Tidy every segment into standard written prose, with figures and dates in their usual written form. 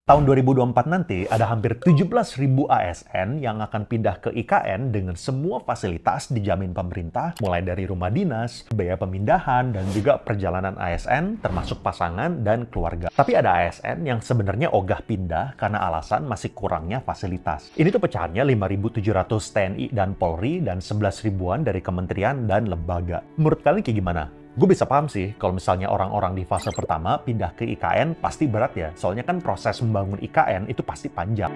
Tahun 2024 nanti ada hampir 17.000 ASN yang akan pindah ke IKN dengan semua fasilitas dijamin pemerintah, mulai dari rumah dinas, biaya pemindahan, dan juga perjalanan ASN termasuk pasangan dan keluarga. Tapi ada ASN yang sebenarnya ogah pindah karena alasan masih kurangnya fasilitas. Ini tuh pecahannya 5.700 TNI dan Polri dan 11 ribuan dari kementerian dan lembaga. Menurut kalian kayak gimana? Gue bisa paham sih kalau misalnya orang-orang di fase pertama pindah ke IKN pasti berat ya. Soalnya kan proses membangun IKN itu pasti panjang.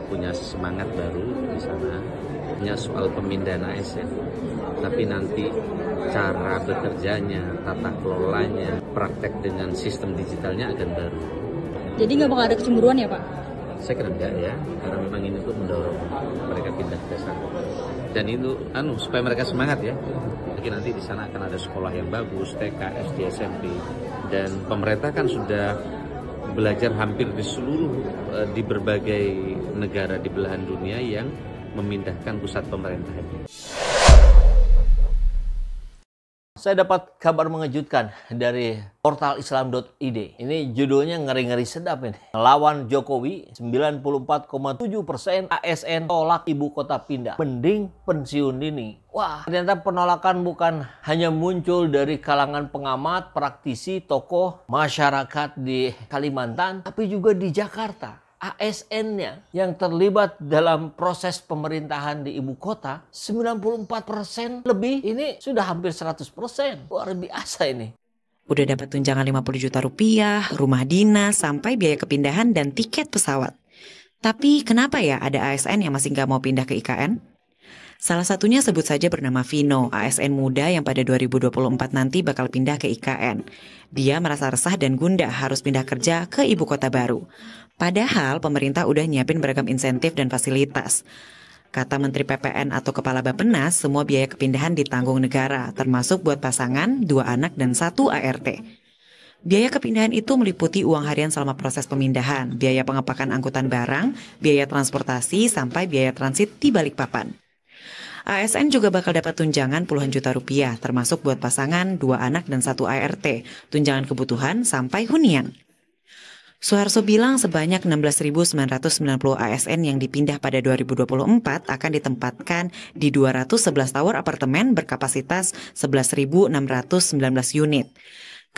Punya semangat baru di sana, punya soal pemindahan ASN, tapi nanti cara bekerjanya, tata kelolanya, praktek dengan sistem digitalnya akan baru. Jadi nggak bakal ada kecemburuan ya Pak? Saya kira enggak ya, karena memang ini untuk mendorong mereka pindah ke sana. Dan itu supaya mereka semangat ya. Mungkin nanti di sana akan ada sekolah yang bagus, TK, SD, SMP, dan pemerintah kan sudah belajar hampir di berbagai negara di belahan dunia yang memindahkan pusat pemerintahannya. Saya dapat kabar mengejutkan dari portal islam.id. Ini judulnya ngeri-ngeri sedap ini. Lawan Jokowi, 94,7% ASN tolak ibu kota pindah. Mending pensiun dini. Wah, ternyata penolakan bukan hanya muncul dari kalangan pengamat, praktisi, tokoh, masyarakat di Kalimantan, tapi juga di Jakarta. ASN-nya yang terlibat dalam proses pemerintahan di ibu kota 94% lebih, ini sudah hampir 100%. Luar biasa ini. Udah dapat tunjangan 50 juta rupiah, rumah dinas, sampai biaya kepindahan dan tiket pesawat. Tapi kenapa ya ada ASN yang masih nggak mau pindah ke IKN? Salah satunya sebut saja bernama Vino, ASN muda yang pada 2024 nanti bakal pindah ke IKN. Dia merasa resah dan gundah harus pindah kerja ke ibu kota baru. Padahal pemerintah udah nyiapin beragam insentif dan fasilitas. Kata Menteri PPN atau Kepala Bappenas, semua biaya kepindahan ditanggung negara, termasuk buat pasangan, 2 anak, dan 1 ART. Biaya kepindahan itu meliputi uang harian selama proses pemindahan, biaya pengepakan angkutan barang, biaya transportasi, sampai biaya transit di Balikpapan. ASN juga bakal dapat tunjangan puluhan juta rupiah, termasuk buat pasangan, 2 anak, dan 1 ART, tunjangan kebutuhan, sampai hunian. Suharso bilang sebanyak 16.990 ASN yang dipindah pada 2024 akan ditempatkan di 211 tower apartemen berkapasitas 11.619 unit.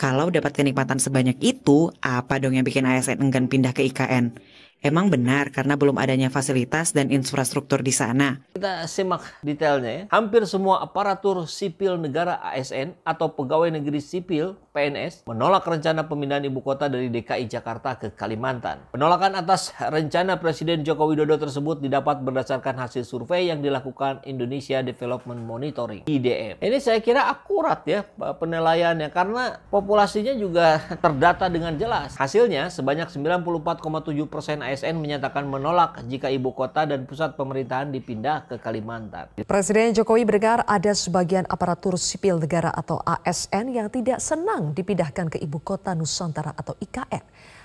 Kalau dapat kenikmatan sebanyak itu, apa dong yang bikin ASN enggan pindah ke IKN? Emang benar karena belum adanya fasilitas dan infrastruktur di sana. Kita simak detailnya ya. Hampir semua aparatur sipil negara ASN atau pegawai negeri sipil PNS menolak rencana pemindahan ibu kota dari DKI Jakarta ke Kalimantan. Penolakan atas rencana Presiden Joko Widodo tersebut didapat berdasarkan hasil survei yang dilakukan Indonesia Development Monitoring (IDM). Ini saya kira akurat ya penilaiannya karena populasinya juga terdata dengan jelas. Hasilnya sebanyak 94,7% ASN menyatakan menolak jika ibu kota dan pusat pemerintahan dipindah ke Kalimantan. Presiden Jokowi berdengar ada sebagian aparatur sipil negara atau ASN yang tidak senang dipindahkan ke ibu kota Nusantara atau IKN.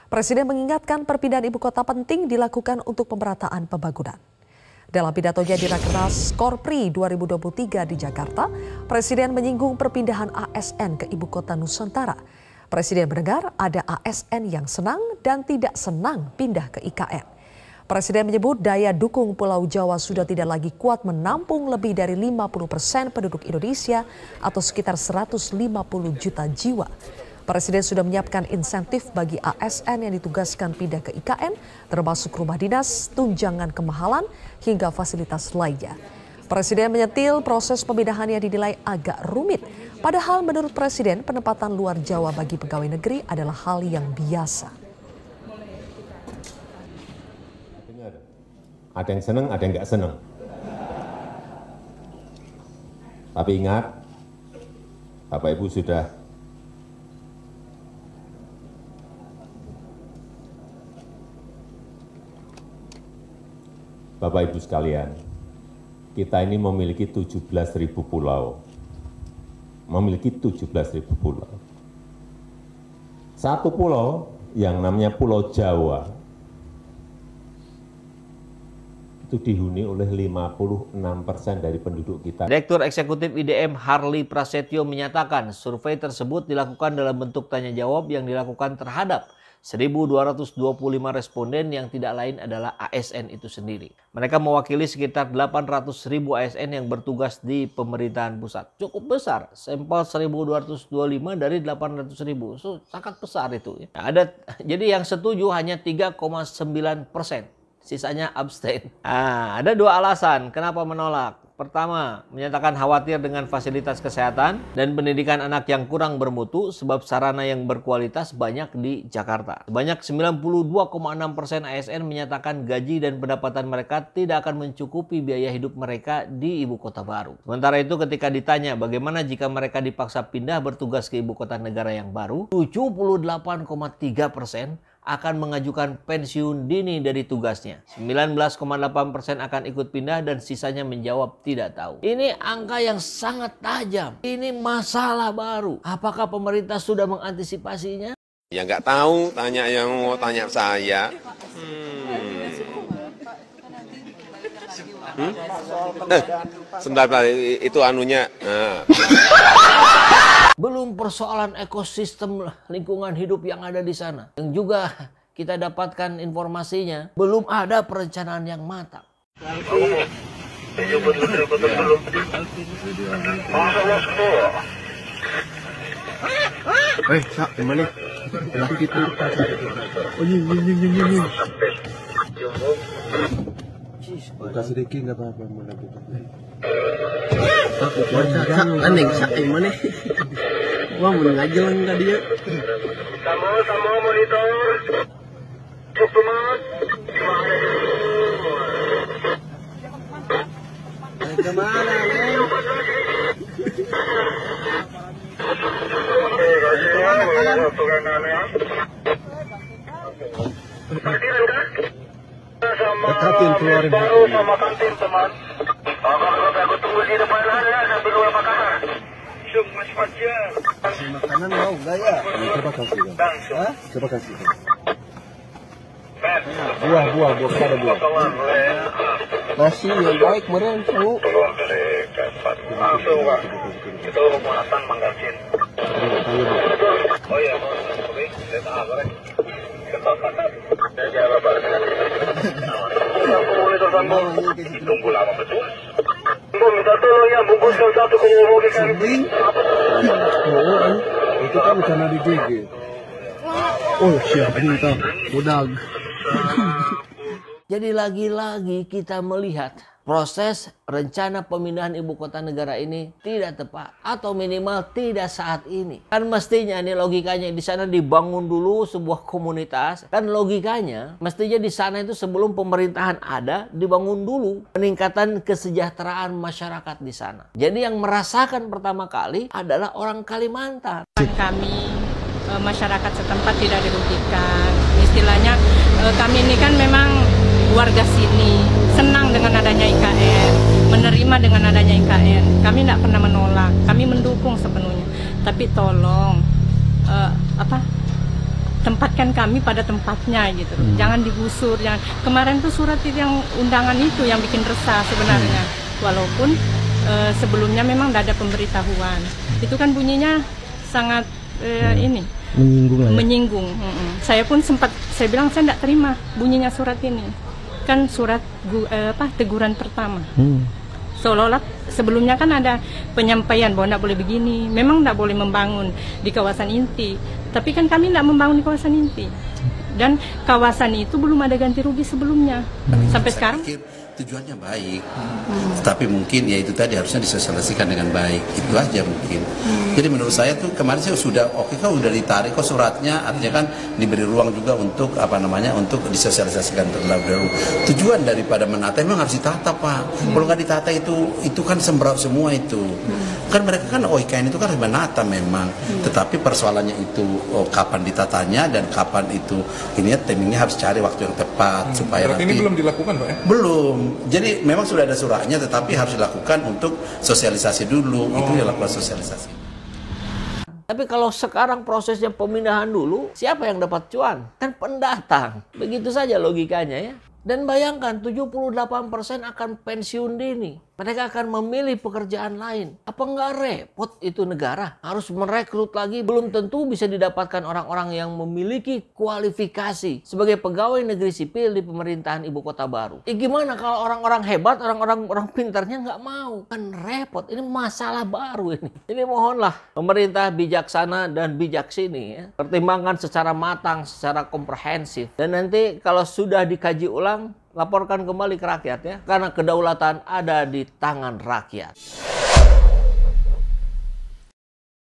Presiden mengingatkan perpindahan ibu kota penting dilakukan untuk pemerataan pembangunan. Dalam pidatonya di Rakernas Korpri 2023 di Jakarta, Presiden menyinggung perpindahan ASN ke ibu kota Nusantara. Presiden mendengar ada ASN yang senang dan tidak senang pindah ke IKN. Presiden menyebut daya dukung Pulau Jawa sudah tidak lagi kuat menampung lebih dari 50% penduduk Indonesia atau sekitar 150 juta jiwa. Presiden sudah menyiapkan insentif bagi ASN yang ditugaskan pindah ke IKN, termasuk rumah dinas, tunjangan kemahalan, hingga fasilitas lainnya. Presiden menyentil proses pemindahan yang dinilai agak rumit. Padahal menurut Presiden, penempatan luar Jawa bagi pegawai negeri adalah hal yang biasa. Ada yang senang, ada yang nggak senang. Tapi ingat, Bapak Ibu sudah Bapak Ibu sekalian, kita ini memiliki 17.000 pulau. Memiliki 17.000 pulau. Satu pulau yang namanya Pulau Jawa itu dihuni oleh 56% dari penduduk kita. Direktur Eksekutif IDM Harli Prasetyo menyatakan survei tersebut dilakukan dalam bentuk tanya jawab yang dilakukan terhadap 1.225 responden yang tidak lain adalah ASN itu sendiri. Mereka mewakili sekitar 800.000 ASN yang bertugas di pemerintahan pusat. Cukup besar, sampel 1.225 dari 800.000. So, sangat besar itu. Jadi yang setuju hanya 3,9%. Sisanya abstain. Ada dua alasan kenapa menolak. Pertama, menyatakan khawatir dengan fasilitas kesehatan dan pendidikan anak yang kurang bermutu sebab sarana yang berkualitas banyak di Jakarta. Sebanyak 92,6% ASN menyatakan gaji dan pendapatan mereka tidak akan mencukupi biaya hidup mereka di ibu kota baru. Sementara itu ketika ditanya bagaimana jika mereka dipaksa pindah bertugas ke ibu kota negara yang baru, 78,3% akan mengajukan pensiun dini dari tugasnya. 19,8% akan ikut pindah dan sisanya menjawab tidak tahu. Ini angka yang sangat tajam. Ini masalah baru. Apakah pemerintah sudah mengantisipasinya? Ya nggak tahu, tanya yang mau tanya saya. Sebentar, itu anunya. Belum persoalan ekosistem lingkungan hidup yang ada di sana. Yang juga kita dapatkan informasinya, belum ada perencanaan yang matang. Gimana? Lagi gitu. Oh, ini. Buka sedikit nggak apa-apa, mana gitu. Aneh, mana? Wah, menang aja lah nggak dia. Sama monitor. Cukup. Kemana, kantin keluarin baru sama kantin teman. Aku tunggu di depan ada sambil bawa makanan. Syuk masih panjang. Makanan mau enggak ya? Coba kasih. Hah? Coba kasih. Buah ada buah. Nasi yang baik meren tahu. Langsung Pak. Itu pembuatan manggasin. Oh iya, oke. Saya tahu goreng. Jadi apa Pak? Tunggu lama betul. Minta tolong ya, bungkuskan satu komodo kami. Itu kan rencana di GG. Oh siap, ini kita modal. Jadi lagi-lagi kita melihat proses rencana pemindahan ibu kota negara ini tidak tepat atau minimal tidak saat ini. Kan mestinya nih logikanya di sana dibangun dulu sebuah komunitas. Kan logikanya mestinya di sana itu sebelum pemerintahan ada dibangun dulu peningkatan kesejahteraan masyarakat di sana. Jadi yang merasakan pertama kali adalah orang Kalimantan. Kami masyarakat setempat tidak dirugikan. Istilahnya kami ini kan memang warga sini, senang dengan adanya IKN, menerima dengan adanya IKN. Kami tidak pernah menolak, kami mendukung sepenuhnya. Tapi tolong tempatkan kami pada tempatnya gitu. Jangan digusur. Kemarin tuh surat yang undangan itu yang bikin resah sebenarnya. Walaupun sebelumnya memang tidak ada pemberitahuan. Itu kan bunyinya sangat menyinggung. Saya pun saya bilang saya tidak terima bunyinya surat ini. Kan surat teguran pertama. Seolah-olah sebelumnya kan ada penyampaian bahwa tidak boleh begini, memang tidak boleh membangun di kawasan inti. Tapi kan kami tidak membangun di kawasan inti. Dan kawasan itu belum ada ganti rugi sebelumnya. Sampai sekarang tujuannya baik, tapi mungkin ya itu tadi harusnya disosialisasikan dengan baik, itu aja mungkin. Jadi menurut saya tuh kemarin sih sudah oke, kok udah ditarik kok suratnya, artinya kan diberi ruang juga untuk untuk disosialisasikan terlebih dahulu. Tujuan daripada menata memang harus ditata, Pak. Kalau nggak ditata itu kan sembraut semua itu. Kan mereka kan IKN itu kan harus menata memang, tetapi persoalannya itu kapan ditatanya dan kapan itu timingnya harus cari waktu yang tepat supaya nanti. Ini belum dilakukan, Pak ya? Belum. Jadi memang sudah ada suratnya, tetapi harus dilakukan untuk sosialisasi dulu. Itu dilakukan sosialisasi. Tapi kalau sekarang prosesnya pemindahan dulu, siapa yang dapat cuan? Kan pendatang. Begitu saja logikanya ya. Dan bayangkan 78% akan pensiun dini. Mereka akan memilih pekerjaan lain. Apa nggak repot itu negara? Harus merekrut lagi. Belum tentu bisa didapatkan orang-orang yang memiliki kualifikasi sebagai pegawai negeri sipil di pemerintahan ibu kota baru. Gimana kalau orang-orang hebat, orang pintarnya nggak mau? Kan repot. Ini masalah baru ini. Jadi mohonlah pemerintah bijaksana dan bijaksini ya. Pertimbangkan secara matang, secara komprehensif. Dan nanti kalau sudah dikaji ulang, laporkan kembali ke rakyat ya. Karena kedaulatan ada di tangan rakyat.